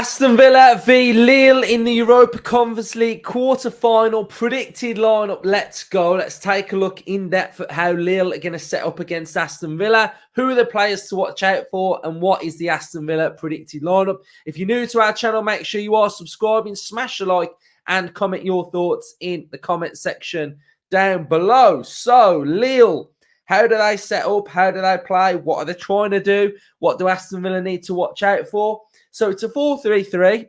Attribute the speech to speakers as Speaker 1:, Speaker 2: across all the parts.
Speaker 1: Aston Villa v Lille in the Europa Conference League quarter-final predicted lineup. Let's go. Let's take a look in depth at how Lille are going to set up against Aston Villa. Who are the players to watch out for and what is the Aston Villa predicted lineup? If you're new to our channel, make sure you are subscribing, smash a like and comment your thoughts in the comment section down below. So, Lille, how do they set up? How do they play? What are they trying to do? What do Aston Villa need to watch out for? So it's a 4-3-3.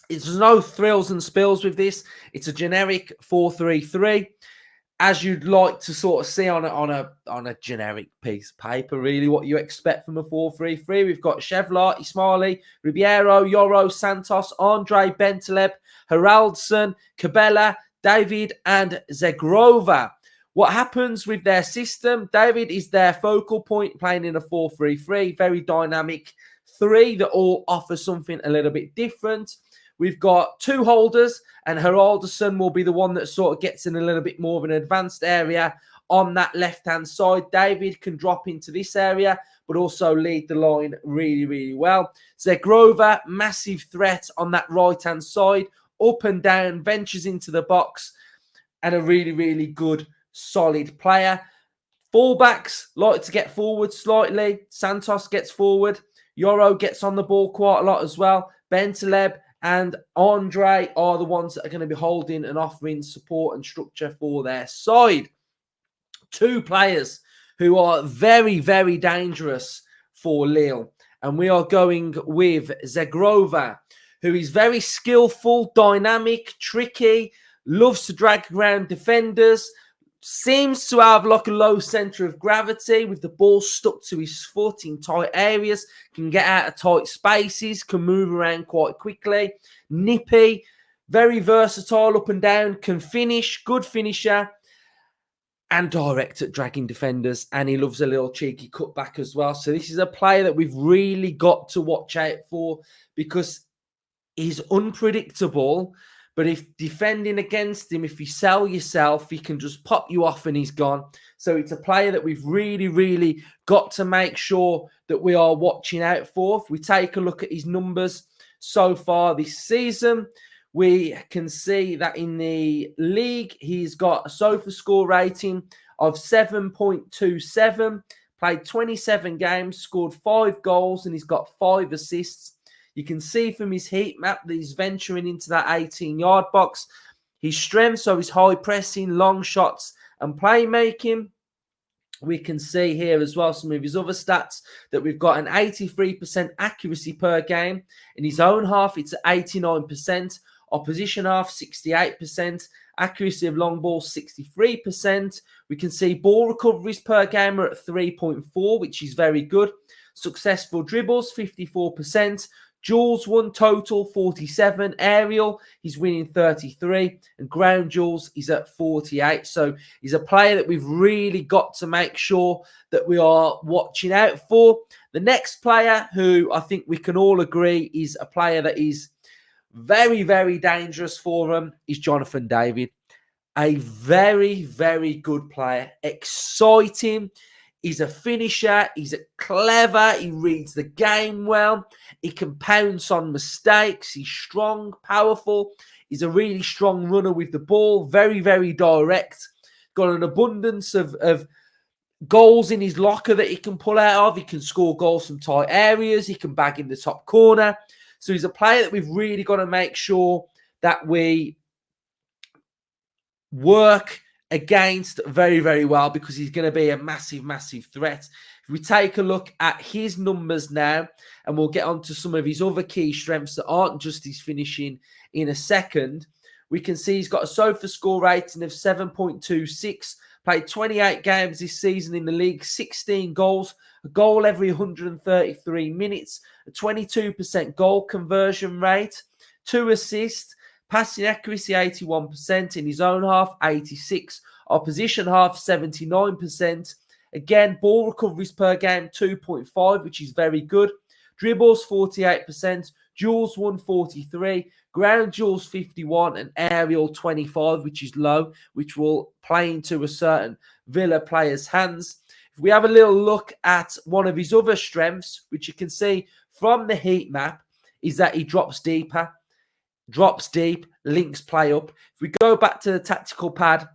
Speaker 1: There's no thrills and spills with this. It's a generic 4-3-3, as you'd like to sort of see on a generic piece of paper, really, what you expect from a 4-3-3. We've got Chevlar, Ismaili, Ribeiro, Yoro, Santos, Andre, Bentaleb, Haraldsson, Cabela, David, and Zegrova. What happens with their system? David is their focal point, playing in a 4-3-3, very dynamic three that all offer something a little bit different. We've got two holders, and Haraldsson will be the one that sort of gets in a little bit more of an advanced area on that left-hand side. David can drop into this area, but also lead the line really, really well. Zegrova, massive threat on that right-hand side, up and down, ventures into the box, and a really, really good, solid player. Fullbacks like to get forward slightly. Santos gets forward. Yoro gets on the ball quite a lot as well. Bentaleb and Andre are the ones that are going to be holding and offering support and structure for their side. Two players who are very, very dangerous for Lille. And we are going with Zegrova, who is very skillful, dynamic, tricky, loves to drag around defenders, seems to have like a low centre of gravity with the ball stuck to his foot in tight areas, can get out of tight spaces, can move around quite quickly, nippy, very versatile up and down, can finish, good finisher, and direct at dragging defenders, and he loves a little cheeky cutback as well. So this is a player that we've really got to watch out for because he's unpredictable. But if defending against him, if you sell yourself, he can just pop you off and he's gone. So it's a player that we've really, really got to make sure that we are watching out for. If we take a look at his numbers so far this season, we can see that in the league, he's got a SOFA score rating of 7.27, played 27 games, scored 5 goals, and he's got 5 assists. You can see from his heat map that he's venturing into that 18-yard box. His strengths are his high pressing, long shots, and playmaking. We can see here as well some of his other stats that we've got an 83% accuracy per game. In his own half, it's at 89%. Opposition half, 68%. Accuracy of long ball, 63%. We can see ball recoveries per game are at 3.4, which is very good. Successful dribbles, 54%. Duels won total 47. Aerial, he's winning 33. And ground duels, he's at 48. So he's a player that we've really got to make sure that we are watching out for. The next player who I think we can all agree is a player that is very, very dangerous for him is Jonathan David. A very, very good player. Exciting. He's a finisher. He's clever. He reads the game well. He can pounce on mistakes. He's strong, powerful. He's a really strong runner with the ball. Very, very direct. Got an abundance of goals in his locker that he can pull out of. He can score goals from tight areas. He can bag in the top corner. So he's a player that we've really got to make sure that we work against very, very well because he's going to be a massive, massive threat. If we take a look at his numbers now, and we'll get on to some of his other key strengths that aren't just his finishing in a second, we can see he's got a SOFA score rating of 7.26, played 28 games this season in the league, 16 goals, a goal every 133 minutes, a 22% goal conversion rate, 2 assists, passing accuracy 81%, in his own half 86%, opposition half 79%. Again, ball recoveries per game 2.5, which is very good. Dribbles 48%, duels won 43, ground duels 51, and aerial 25, which is low, which will play into a certain Villa player's hands. If we have a little look at one of his other strengths, which you can see from the heat map, is that he drops deeper, drops deep, links play up. If we go back to the tactical pad,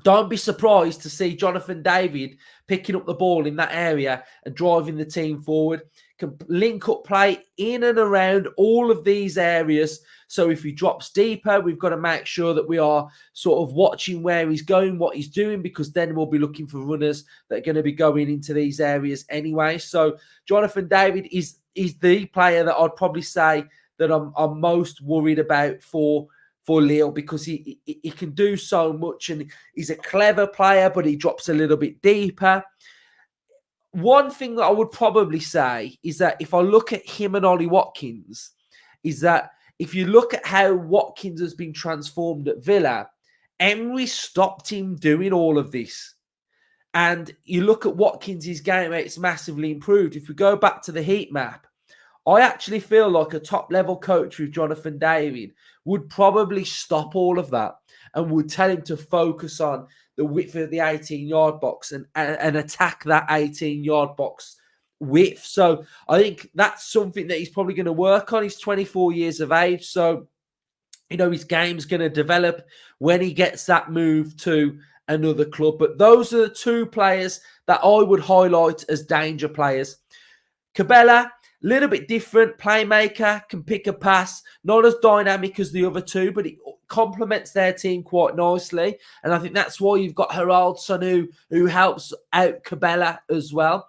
Speaker 1: don't be surprised to see Jonathan David picking up the ball in that area and driving the team forward. Can link up play in and around all of these areas. So if he drops deeper, we've got to make sure that we are sort of watching where he's going, what he's doing, because then we'll be looking for runners that are going to be going into these areas anyway. So Jonathan David is the player that I'd probably say that I'm most worried about for Lille, because he can do so much, and he's a clever player, but he drops a little bit deeper. One thing that I would probably say is that if I look at him and Ollie Watkins, is that if you look at how Watkins has been transformed at Villa, Emery stopped him doing all of this. And you look at Watkins' game, it's massively improved. If we go back to the heat map, I actually feel like a top-level coach with Jonathan David would probably stop all of that and would tell him to focus on the width of the 18-yard box and attack that 18-yard box width. So I think that's something that he's probably going to work on. He's 24 years of age, so his game's going to develop when he gets that move to another club. But those are the two players that I would highlight as danger players. Cabella, a little bit different, playmaker, can pick a pass, not as dynamic as the other two, but it complements their team quite nicely. And I think that's why you've got Haraldsson who helps out Cabella as well.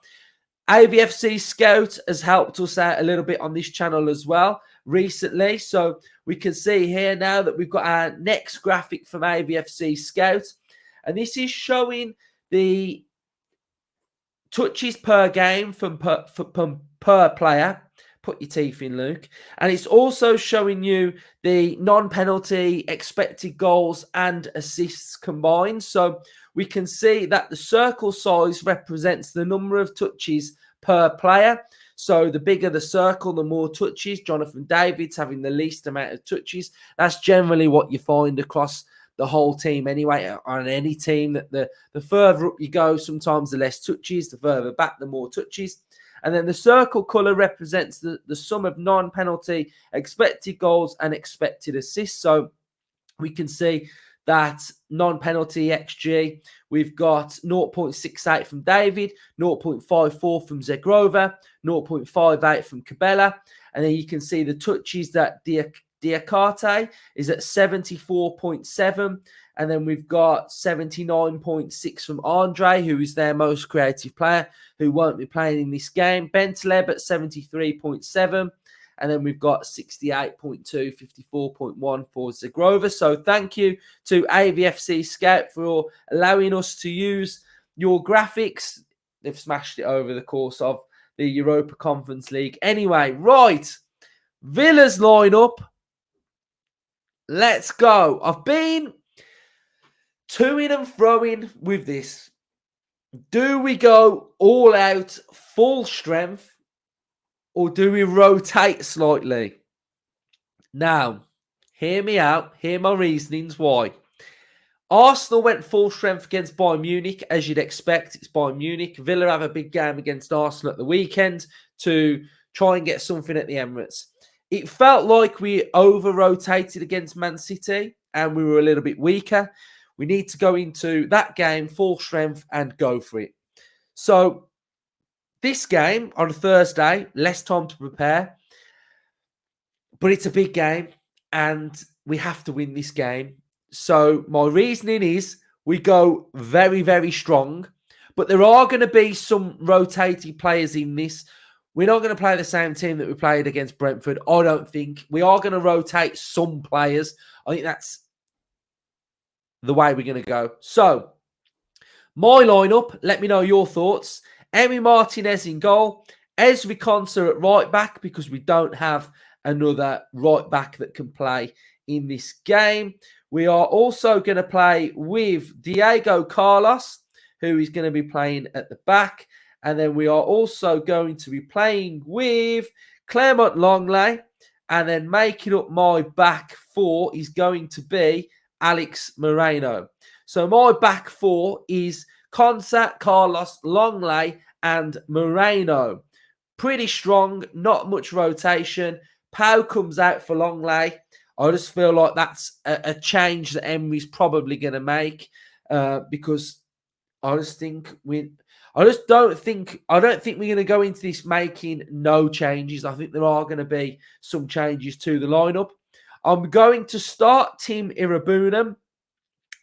Speaker 1: AVFC Scout has helped us out a little bit on this channel as well recently. So we can see here now that we've got our next graphic from AVFC Scout. And this is showing the touches per game from per player. Put your teeth in, Luke. And it's also showing you the non-penalty expected goals and assists combined. So we can see that the circle size represents the number of touches per player. So the bigger the circle, the more touches. Jonathan David's having the least amount of touches. That's generally what you find across the whole team anyway, on any team. That the further up you go, sometimes the less touches, the further back, the more touches. And then the circle colour represents the sum of non-penalty expected goals and expected assists. So we can see that non-penalty XG, we've got 0.68 from David, 0.54 from Zegrova, 0.58 from Cabella. And then you can see the touches that Diakate is at 74.7. And then we've got 79.6 from Andre, who is their most creative player, who won't be playing in this game. Bentleb at 73.7. And then we've got 68.2, 54.1 for Zegrova. So thank you to AVFC Scout for allowing us to use your graphics. They've smashed it over the course of the Europa Conference League. Anyway, right. Villa's lineup. Let's go. I've been to-ing and fro-ing with this. Do we go all out, full strength, or do we rotate slightly? Now, hear me out. Hear my reasonings why. Arsenal went full strength against Bayern Munich, as you'd expect. It's Bayern Munich. Villa have a big game against Arsenal at the weekend to try and get something at the Emirates. It felt like we over-rotated against Man City and we were a little bit weaker. We need to go into that game full strength and go for it. So this game on a Thursday, less time to prepare, but it's a big game and we have to win this game. So my reasoning is we go very, very strong, but there are going to be some rotating players in this. We're not going to play the same team that we played against Brentford, I don't think. We are going to rotate some players. I think that's the way we're going to go. So, my lineup, let me know your thoughts. Emi Martinez in goal. Ezri Konsa at right back, because we don't have another right back that can play in this game. We are also going to play with Diego Carlos, who is going to be playing at the back. And then we are also going to be playing with Clermont Longley. And then making up my back four is going to be Alex Moreno. So my back four is Konsa, Carlos, Longley, and Moreno. Pretty strong, not much rotation. Pau comes out for Longley. I just feel like that's a change that Emery's probably going to make because I just think I don't think we're going to go into this making no changes. I think there are going to be some changes to the lineup. I'm going to start Tim Irabunam,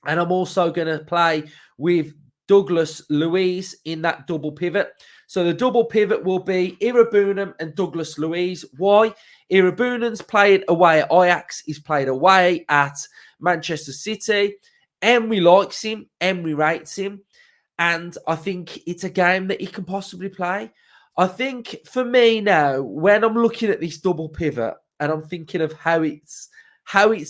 Speaker 1: and I'm also going to play with Douglas Luiz in that double pivot. So the double pivot will be Irabunam and Douglas Luiz. Why? Irabunam's played away at Ajax. He's played away at Manchester City. Emery likes him. Emery rates him. And I think it's a game that he can possibly play. I think for me now, when I'm looking at this double pivot and I'm thinking of how it's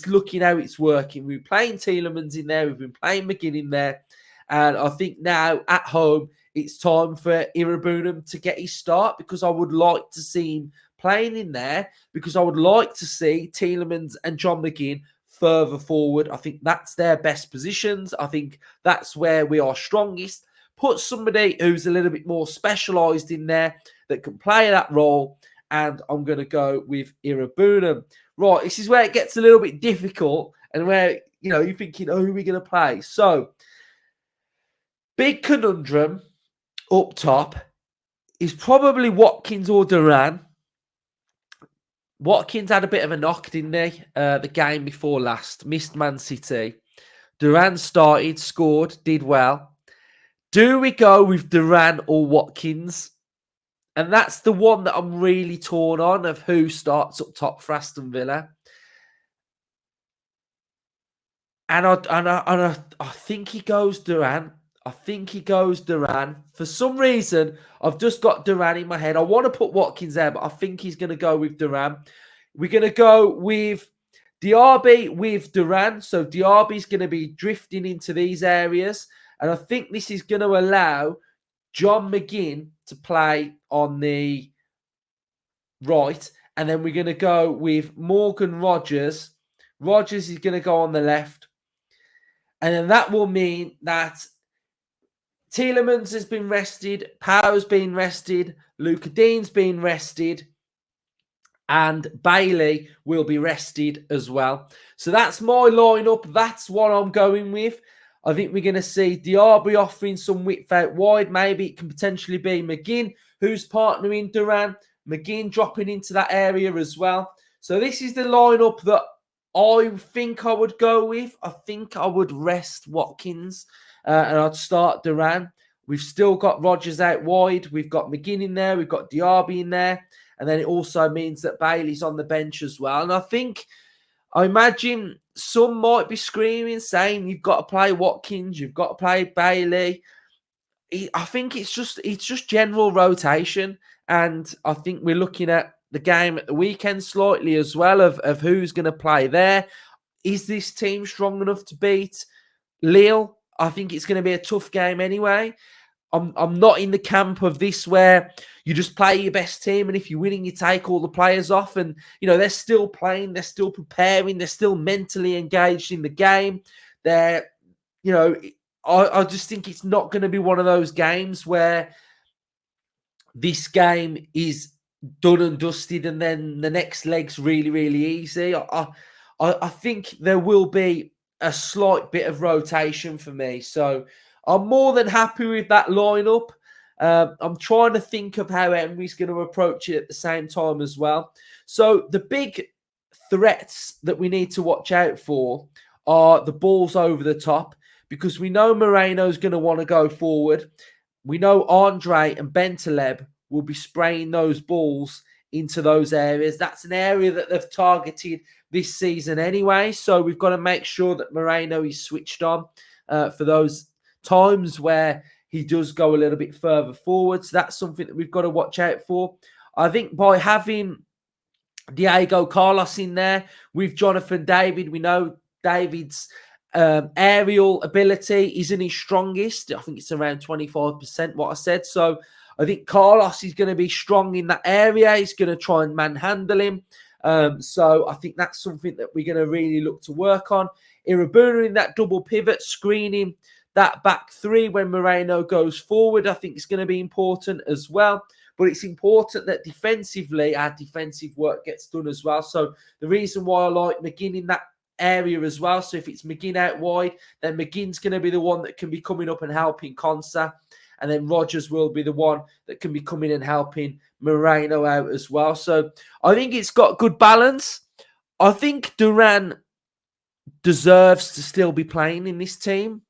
Speaker 1: looking, how it's working, we've been playing Tielemans in there, we've been playing McGinn in there. And I think now at home, it's time for Irabunam to get his start because I would like to see him playing in there because I would like to see Tielemans and John McGinn further forward. I think that's their best positions. I think that's where we are strongest. Put somebody who's a little bit more specialised in there that can play that role, and I'm going to go with Irabunam. Right, this is where it gets a little bit difficult and where, you're thinking, who are we going to play? So, big conundrum up top is probably Watkins or Duran. Watkins had a bit of a knock, didn't he? The game before last. Missed Man City. Duran started, scored, did well. Do we go with Duran or Watkins? And that's the one that I'm really torn on of who starts up top for Aston Villa. And I think he goes Duran. For some reason, I've just got Duran in my head. I want to put Watkins there, but I think he's going to go with Duran. We're going to go with Diaby with Duran. So Diaby's going to be drifting into these areas. And I think this is going to allow John McGinn to play on the right. And then we're going to go with Morgan Rogers. Rogers is going to go on the left. And then that will mean that Tielemans has been rested, Pau's been rested, Luca Dean's been rested, and Bailey will be rested as well. So that's my lineup. That's what I'm going with. I think we're going to see Diaby offering some width out wide. Maybe it can potentially be McGinn, who's partnering Duran. McGinn dropping into that area as well. So this is the lineup that I think I would go with. I think I would rest Watkins and I'd start Duran. We've still got Rogers out wide. We've got McGinn in there. We've got Diaby in there. And then it also means that Bailey's on the bench as well. And I imagine some might be screaming, saying you've got to play Watkins, you've got to play Bailey. I think it's just general rotation. And I think we're looking at the game at the weekend slightly as well of who's going to play there. Is this team strong enough to beat Lille? I think it's going to be a tough game anyway. I'm not in the camp of this where you just play your best team and if you're winning, you take all the players off. And, they're still playing, they're still preparing, they're still mentally engaged in the game. I just think it's not going to be one of those games where this game is done and dusted and then the next leg's really, really easy. I think there will be a slight bit of rotation for me. So I'm more than happy with that lineup. I'm trying to think of how Emery's going to approach it at the same time as well. So the big threats that we need to watch out for are the balls over the top because we know Moreno's going to want to go forward. We know Andre and Bentaleb will be spraying those balls into those areas. That's an area that they've targeted this season anyway. So we've got to make sure that Moreno is switched on for those times where he does go a little bit further forward. So that's something that we've got to watch out for. I think by having Diego Carlos in there with Jonathan David, we know David's aerial ability isn't his strongest. I think it's around 25%, what I said. So I think Carlos is going to be strong in that area. He's going to try and manhandle him. So I think that's something that we're going to really look to work on. Irabuna in that double pivot, screening that back three when Moreno goes forward, I think is going to be important as well. but it's important that defensively our defensive work gets done as well. So the reason why I like McGinn in that area as well. So if it's McGinn out wide, then McGinn's going to be the one that can be coming up and helping Konsa. And then Rogers will be the one that can be coming and helping Moreno out as well. So I think it's got good balance. I think Duran deserves to still be playing in this team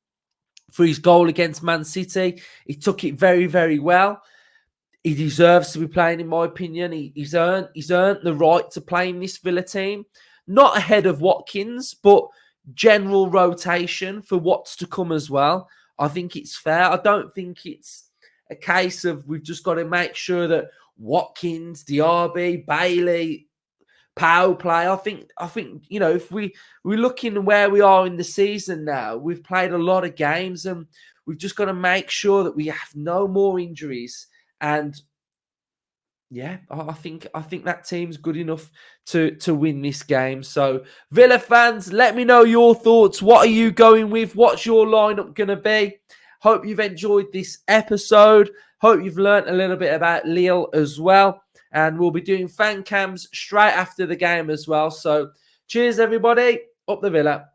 Speaker 1: for his goal against Man City. He took it very, very well. He deserves to be playing, in my opinion. He's earned the right to play in this Villa team. Not ahead of Watkins, but general rotation for what's to come as well. I think it's fair. I don't think it's a case of we've just got to make sure that Watkins, Diaby, Bailey, Powell play. I think you know, if we're looking where we are in the season now, we've played a lot of games and we've just got to make sure that we have no more injuries. And yeah, I think that team's good enough to win this game. So Villa fans, let me know your thoughts. What are you going with? What's your lineup going to be? Hope you've enjoyed this episode. Hope you've learnt a little bit about Lille as well. And we'll be doing fan cams straight after the game as well. So cheers, everybody. Up the Villa.